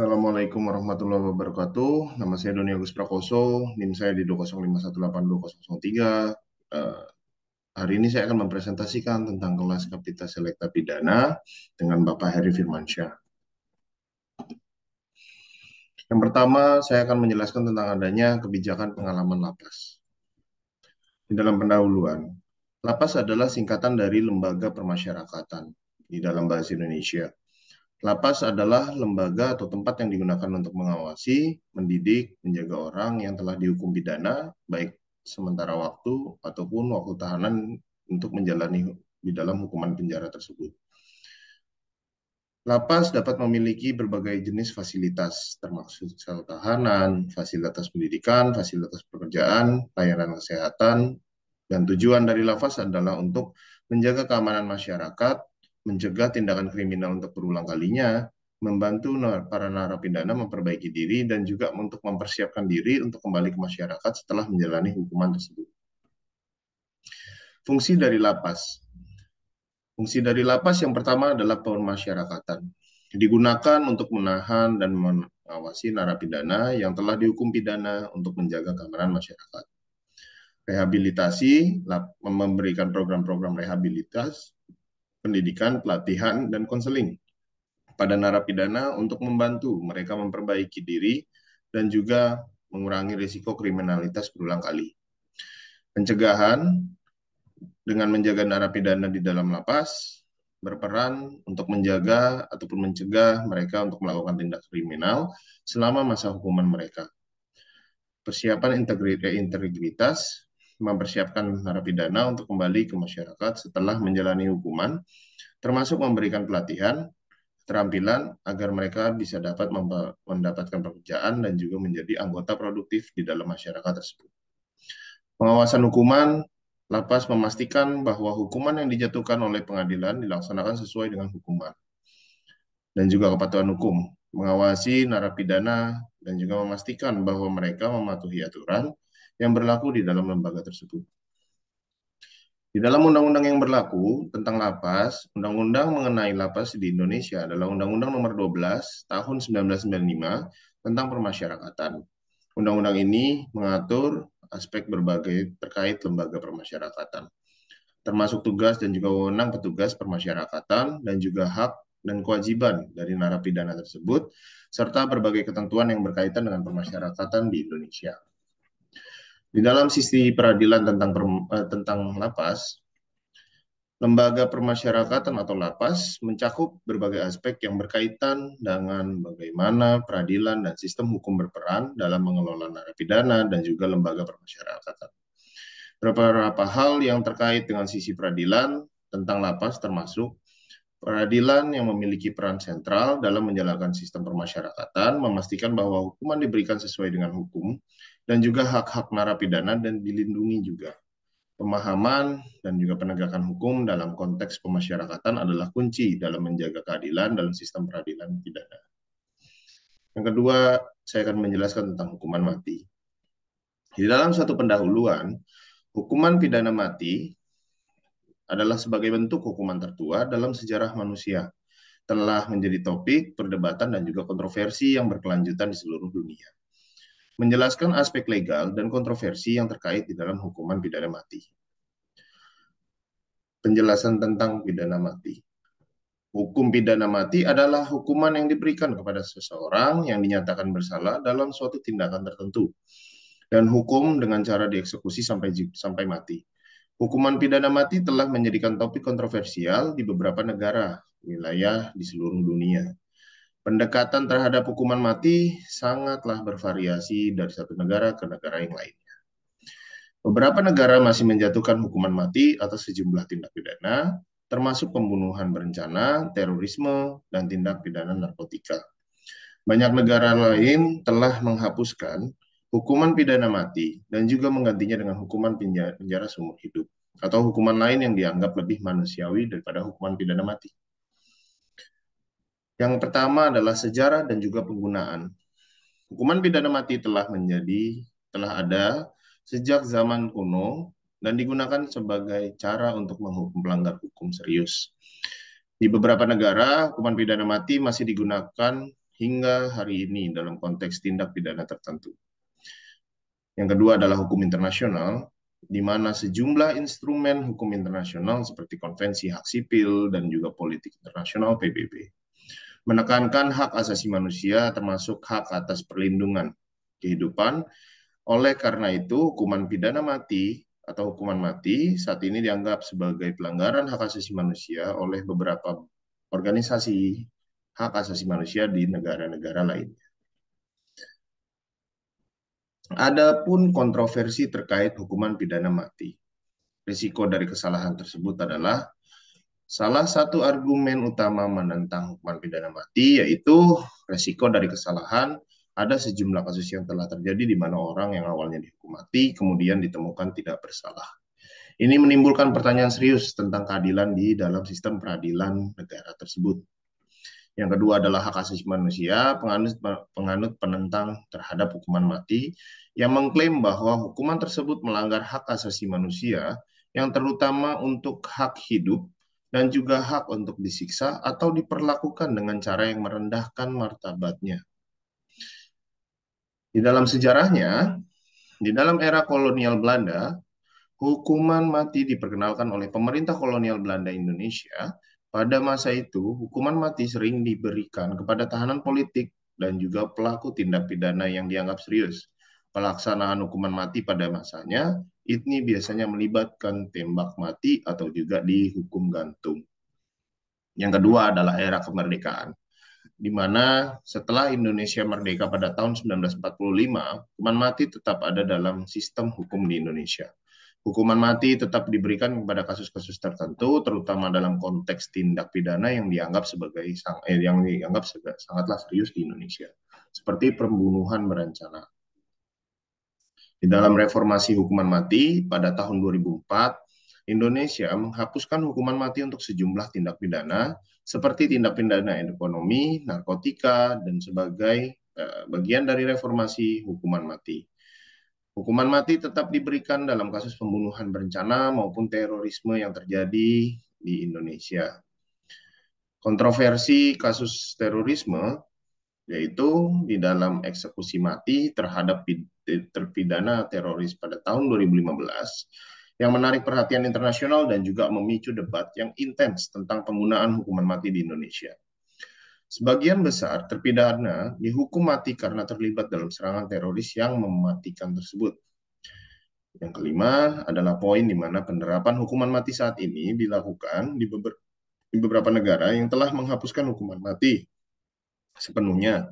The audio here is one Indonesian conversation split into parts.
Assalamualaikum warahmatullahi wabarakatuh. Nama saya Doni Agus Prakoso, NIM saya di 205182003. Eh, Hari ini saya akan mempresentasikan tentang kelas Kapita Selekta Pidana dengan Bapak Heri Firmansyah. Yang pertama, saya akan menjelaskan tentang adanya kebijakan pengalaman lapas. Di dalam pendahuluan, lapas adalah singkatan dari Lembaga Permasyarakatan di dalam bahasa Indonesia. Lapas adalah lembaga atau tempat yang digunakan untuk mengawasi, mendidik, menjaga orang yang telah dihukum pidana, baik sementara waktu ataupun waktu tahanan untuk menjalani di dalam hukuman penjara tersebut. Lapas dapat memiliki berbagai jenis fasilitas, termasuk sel tahanan, fasilitas pendidikan, fasilitas pekerjaan, layanan kesehatan, dan tujuan dari lapas adalah untuk menjaga keamanan masyarakat, mencegah tindakan kriminal untuk berulang kalinya, membantu para narapidana memperbaiki diri, dan juga untuk mempersiapkan diri untuk kembali ke masyarakat setelah menjalani hukuman tersebut. Fungsi dari lapas. Fungsi dari lapas yang pertama adalah pemasyarakatan. Digunakan untuk menahan dan mengawasi narapidana yang telah dihukum pidana untuk menjaga keamanan masyarakat. Rehabilitasi, memberikan program-program rehabilitas, pendidikan, pelatihan, dan konseling pada narapidana untuk membantu mereka memperbaiki diri dan juga mengurangi risiko kriminalitas berulang kali. Pencegahan, dengan menjaga narapidana di dalam lapas, berperan untuk menjaga ataupun mencegah mereka untuk melakukan tindak kriminal selama masa hukuman mereka. Persiapan integritas, mempersiapkan narapidana untuk kembali ke masyarakat setelah menjalani hukuman, termasuk memberikan pelatihan, keterampilan agar mereka bisa dapat mendapatkan pekerjaan dan juga menjadi anggota produktif di dalam masyarakat tersebut. Pengawasan hukuman, lapas memastikan bahwa hukuman yang dijatuhkan oleh pengadilan dilaksanakan sesuai dengan hukuman dan juga kepatuhan hukum, mengawasi narapidana dan juga memastikan bahwa mereka mematuhi aturan yang berlaku di dalam lembaga tersebut. Di dalam undang-undang yang berlaku tentang lapas, undang-undang mengenai lapas di Indonesia adalah Undang-Undang Nomor 12 Tahun 1995 tentang Permasyarakatan. Undang-undang ini mengatur aspek berbagai terkait lembaga permasyarakatan, termasuk tugas dan juga wewenang petugas permasyarakatan dan juga hak dan kewajiban dari narapidana tersebut, serta berbagai ketentuan yang berkaitan dengan permasyarakatan di Indonesia. Di dalam sisi peradilan tentang lapas, lembaga permasyarakatan atau lapas mencakup berbagai aspek yang berkaitan dengan bagaimana peradilan dan sistem hukum berperan dalam mengelola narapidana dan juga lembaga permasyarakatan. Beberapa hal yang terkait dengan sisi peradilan tentang lapas termasuk peradilan yang memiliki peran sentral dalam menjalankan sistem permasyarakatan, memastikan bahwa hukuman diberikan sesuai dengan hukum, dan juga hak-hak narapidana dan dilindungi juga. Pemahaman dan juga penegakan hukum dalam konteks pemasyarakatan adalah kunci dalam menjaga keadilan dalam sistem peradilan pidana. Yang kedua, saya akan menjelaskan tentang hukuman mati. Di dalam satu pendahuluan, hukuman pidana mati adalah sebagai bentuk hukuman tertua dalam sejarah manusia, telah menjadi topik perdebatan dan juga kontroversi yang berkelanjutan di seluruh dunia. Menjelaskan aspek legal dan kontroversi yang terkait di dalam hukuman pidana mati. Penjelasan tentang pidana mati. Hukum pidana mati adalah hukuman yang diberikan kepada seseorang yang dinyatakan bersalah dalam suatu tindakan tertentu dan hukum dengan cara dieksekusi sampai mati. Hukuman pidana mati telah menjadikan topik kontroversial di beberapa negara, wilayah di seluruh dunia. Pendekatan terhadap hukuman mati sangatlah bervariasi dari satu negara ke negara yang lain. Beberapa negara masih menjatuhkan hukuman mati atas sejumlah tindak pidana, termasuk pembunuhan berencana, terorisme, dan tindak pidana narkotika. Banyak negara lain telah menghapuskan hukuman pidana mati dan juga menggantinya dengan hukuman penjara seumur hidup atau hukuman lain yang dianggap lebih manusiawi daripada hukuman pidana mati. Yang pertama adalah sejarah dan juga penggunaan. Hukuman pidana mati telah ada sejak zaman kuno dan digunakan sebagai cara untuk menghukum pelanggar hukum serius. Di beberapa negara, hukuman pidana mati masih digunakan hingga hari ini dalam konteks tindak pidana tertentu. Yang kedua adalah hukum internasional, di mana sejumlah instrumen hukum internasional seperti Konvensi Hak Sipil dan juga Politik Internasional PBB menekankan hak asasi manusia termasuk hak atas perlindungan kehidupan. Oleh karena itu, hukuman pidana mati atau hukuman mati saat ini dianggap sebagai pelanggaran hak asasi manusia oleh beberapa organisasi hak asasi manusia di negara-negara lain. Adapun kontroversi terkait hukuman pidana mati. Risiko dari kesalahan tersebut adalah salah satu argumen utama menentang hukuman pidana mati yaitu risiko dari kesalahan. Ada sejumlah kasus yang telah terjadi di mana orang yang awalnya dihukum mati kemudian ditemukan tidak bersalah. Ini menimbulkan pertanyaan serius tentang keadilan di dalam sistem peradilan negara tersebut. Yang kedua adalah hak asasi manusia, penganut penentang terhadap hukuman mati yang mengklaim bahwa hukuman tersebut melanggar hak asasi manusia yang terutama untuk hak hidup dan juga hak untuk disiksa atau diperlakukan dengan cara yang merendahkan martabatnya. Di dalam sejarahnya, di dalam era kolonial Belanda, hukuman mati diperkenalkan oleh pemerintah kolonial Belanda Indonesia. Pada masa itu, hukuman mati sering diberikan kepada tahanan politik dan juga pelaku tindak pidana yang dianggap serius. Pelaksanaan hukuman mati pada masanya, ini biasanya melibatkan tembak mati atau juga dihukum gantung. Yang kedua adalah era kemerdekaan, di mana setelah Indonesia merdeka pada tahun 1945, hukuman mati tetap ada dalam sistem hukum di Indonesia. Hukuman mati tetap diberikan kepada kasus-kasus tertentu, terutama dalam konteks tindak pidana yang dianggap sangatlah serius di Indonesia, seperti pembunuhan berencana. Di dalam reformasi hukuman mati pada tahun 2004, Indonesia menghapuskan hukuman mati untuk sejumlah tindak pidana seperti tindak pidana ekonomi, narkotika, dan sebagai bagian dari reformasi hukuman mati. Hukuman mati tetap diberikan dalam kasus pembunuhan berencana maupun terorisme yang terjadi di Indonesia. Kontroversi kasus terorisme yaitu di dalam eksekusi mati terhadap terpidana teroris pada tahun 2015 yang menarik perhatian internasional dan juga memicu debat yang intens tentang penggunaan hukuman mati di Indonesia. Sebagian besar terpidana dihukum mati karena terlibat dalam serangan teroris yang mematikan tersebut. Yang kelima adalah poin di mana penerapan hukuman mati saat ini dilakukan di beberapa negara yang telah menghapuskan hukuman mati sepenuhnya.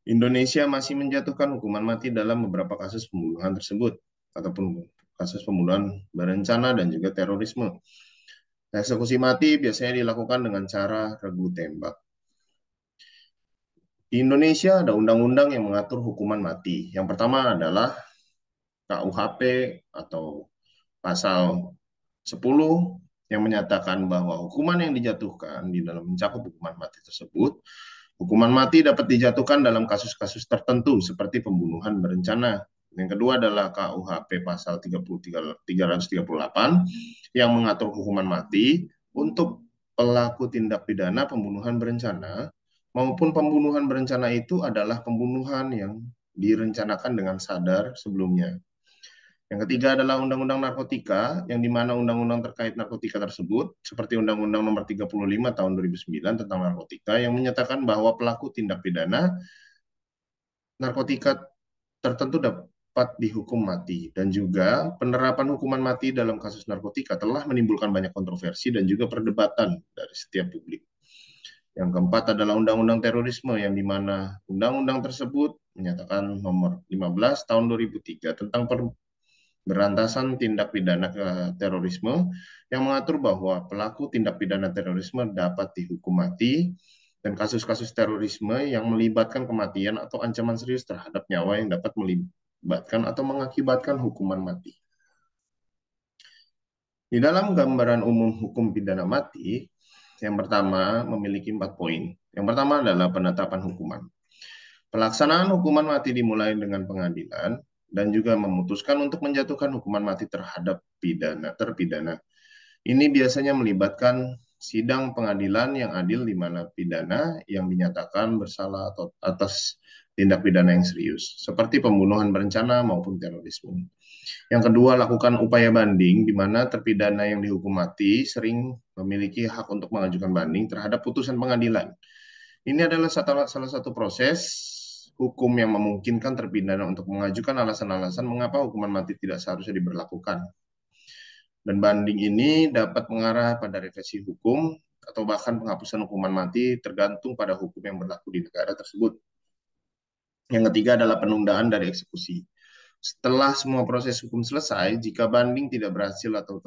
Indonesia masih menjatuhkan hukuman mati dalam beberapa kasus pembunuhan tersebut, ataupun kasus pembunuhan berencana dan juga terorisme. Eksekusi mati biasanya dilakukan dengan cara regu tembak. Di Indonesia ada undang-undang yang mengatur hukuman mati. Yang pertama adalah KUHP atau pasal 10 yang menyatakan bahwa hukuman yang dijatuhkan di dalam mencakup hukuman mati tersebut, hukuman mati dapat dijatuhkan dalam kasus-kasus tertentu seperti pembunuhan berencana. Yang kedua adalah KUHP pasal 338 yang mengatur hukuman mati untuk pelaku tindak pidana pembunuhan berencana maupun pembunuhan berencana itu adalah pembunuhan yang direncanakan dengan sadar sebelumnya. Yang ketiga adalah Undang-Undang Narkotika, yang di mana undang-undang terkait narkotika tersebut, seperti Undang-Undang Nomor 35 Tahun 2009 tentang narkotika, yang menyatakan bahwa pelaku tindak pidana narkotika tertentu dapat dihukum mati. Dan juga penerapan hukuman mati dalam kasus narkotika telah menimbulkan banyak kontroversi dan juga perdebatan dari setiap publik. Yang keempat adalah Undang-Undang Terorisme, yang di mana undang-undang tersebut menyatakan Nomor 15 Tahun 2003 tentang Berantasan Tindak Pidana Terorisme yang mengatur bahwa pelaku tindak pidana terorisme dapat dihukum mati dan kasus-kasus terorisme yang melibatkan kematian atau ancaman serius terhadap nyawa yang dapat melibatkan atau mengakibatkan hukuman mati. Di dalam gambaran umum hukum pidana mati, yang pertama memiliki 4 poin. Yang pertama adalah penetapan hukuman. Pelaksanaan hukuman mati dimulai dengan pengadilan dan juga memutuskan untuk menjatuhkan hukuman mati terhadap terpidana. Ini biasanya melibatkan sidang pengadilan yang adil di mana pidana yang dinyatakan bersalah atau atas tindak pidana yang serius, seperti pembunuhan berencana maupun terorisme. Yang kedua, lakukan upaya banding, di mana terpidana yang dihukum mati sering memiliki hak untuk mengajukan banding terhadap putusan pengadilan. Ini adalah salah satu proses hukum yang memungkinkan terpidana untuk mengajukan alasan-alasan mengapa hukuman mati tidak seharusnya diberlakukan. Dan banding ini dapat mengarah pada revisi hukum atau bahkan penghapusan hukuman mati tergantung pada hukum yang berlaku di negara tersebut. Yang ketiga adalah penundaan dari eksekusi. Setelah semua proses hukum selesai, jika banding tidak berhasil atau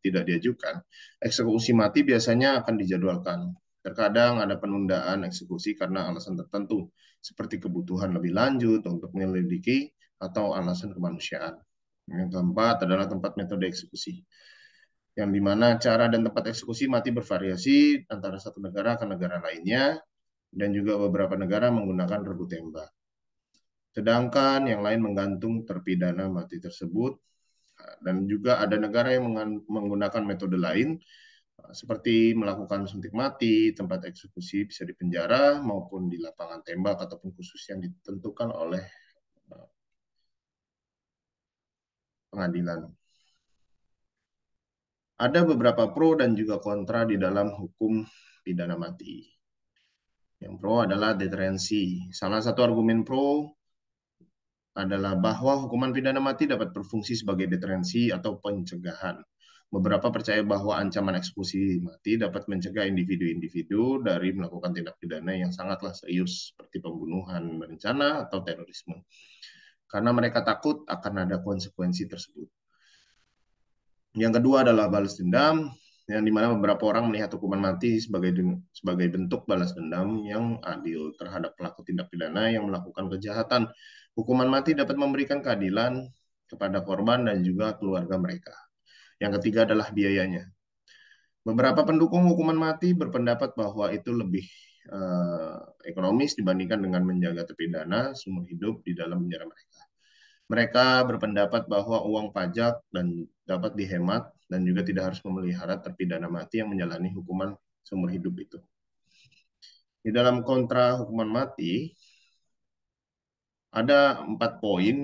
tidak diajukan, eksekusi mati biasanya akan dijadwalkan. Terkadang ada penundaan eksekusi karena alasan tertentu, seperti kebutuhan lebih lanjut untuk menyelidiki atau alasan kemanusiaan. Yang keempat adalah tempat metode eksekusi, yang dimana cara dan tempat eksekusi mati bervariasi antara satu negara ke negara lainnya, dan juga beberapa negara menggunakan regu tembak. Sedangkan yang lain menggantung terpidana mati tersebut, dan juga ada negara yang menggunakan metode lain, seperti melakukan suntik mati, tempat eksekusi bisa di penjara maupun di lapangan tembak ataupun khusus yang ditentukan oleh pengadilan. Ada beberapa pro dan juga kontra di dalam hukum pidana mati. Yang pro adalah deterensi. Salah satu argumen pro adalah bahwa hukuman pidana mati dapat berfungsi sebagai deterensi atau pencegahan. Beberapa percaya bahwa ancaman eksekusi mati dapat mencegah individu-individu dari melakukan tindak pidana yang sangatlah serius, seperti pembunuhan berencana atau terorisme, karena mereka takut akan ada konsekuensi tersebut. Yang kedua adalah balas dendam, yang dimana beberapa orang melihat hukuman mati sebagai bentuk balas dendam yang adil terhadap pelaku tindak pidana yang melakukan kejahatan. Hukuman mati dapat memberikan keadilan kepada korban dan juga keluarga mereka. Yang ketiga adalah biayanya. Beberapa pendukung hukuman mati berpendapat bahwa itu lebih ekonomis dibandingkan dengan menjaga terpidana seumur hidup di dalam penjara mereka. Mereka berpendapat bahwa uang pajak dan dapat dihemat dan juga tidak harus memelihara terpidana mati yang menjalani hukuman seumur hidup itu. Di dalam kontra hukuman mati, ada 4 poin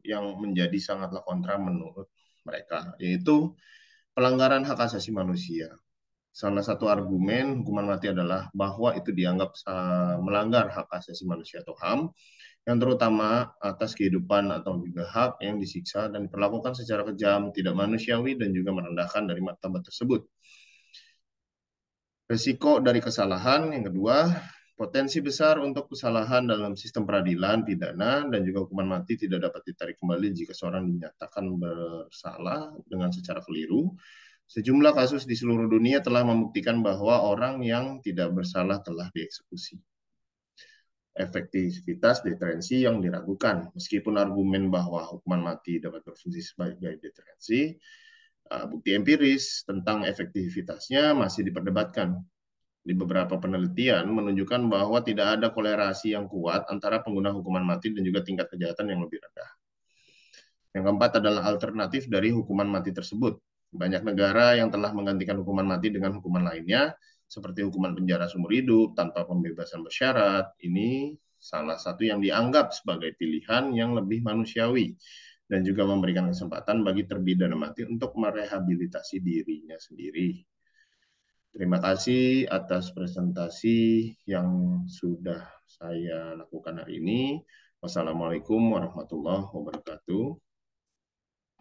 yang menjadi sangatlah kontra menurut mereka, yaitu pelanggaran hak asasi manusia. Salah satu argumen hukuman mati adalah bahwa itu dianggap melanggar hak asasi manusia atau HAM, yang terutama atas kehidupan atau juga hak yang disiksa dan diperlakukan secara kejam, tidak manusiawi, dan juga merendahkan dari martabat tersebut. Risiko dari kesalahan, yang kedua, potensi besar untuk kesalahan dalam sistem peradilan pidana dan juga hukuman mati tidak dapat ditarik kembali jika seorang dinyatakan bersalah dengan secara keliru. Sejumlah kasus di seluruh dunia telah membuktikan bahwa orang yang tidak bersalah telah dieksekusi. Efektivitas deterensi yang diragukan. Meskipun argumen bahwa hukuman mati dapat berfungsi sebagai deterensi, bukti empiris tentang efektivitasnya masih diperdebatkan. Di beberapa penelitian menunjukkan bahwa tidak ada kolerasi yang kuat antara pengguna hukuman mati dan juga tingkat kejahatan yang lebih rendah. Yang keempat adalah alternatif dari hukuman mati tersebut. Banyak negara yang telah menggantikan hukuman mati dengan hukuman lainnya, seperti hukuman penjara seumur hidup tanpa pembebasan bersyarat. Ini salah satu yang dianggap sebagai pilihan yang lebih manusiawi dan juga memberikan kesempatan bagi terpidana mati untuk merehabilitasi dirinya sendiri. Terima kasih atas presentasi yang sudah saya lakukan hari ini. Wassalamualaikum warahmatullahi wabarakatuh.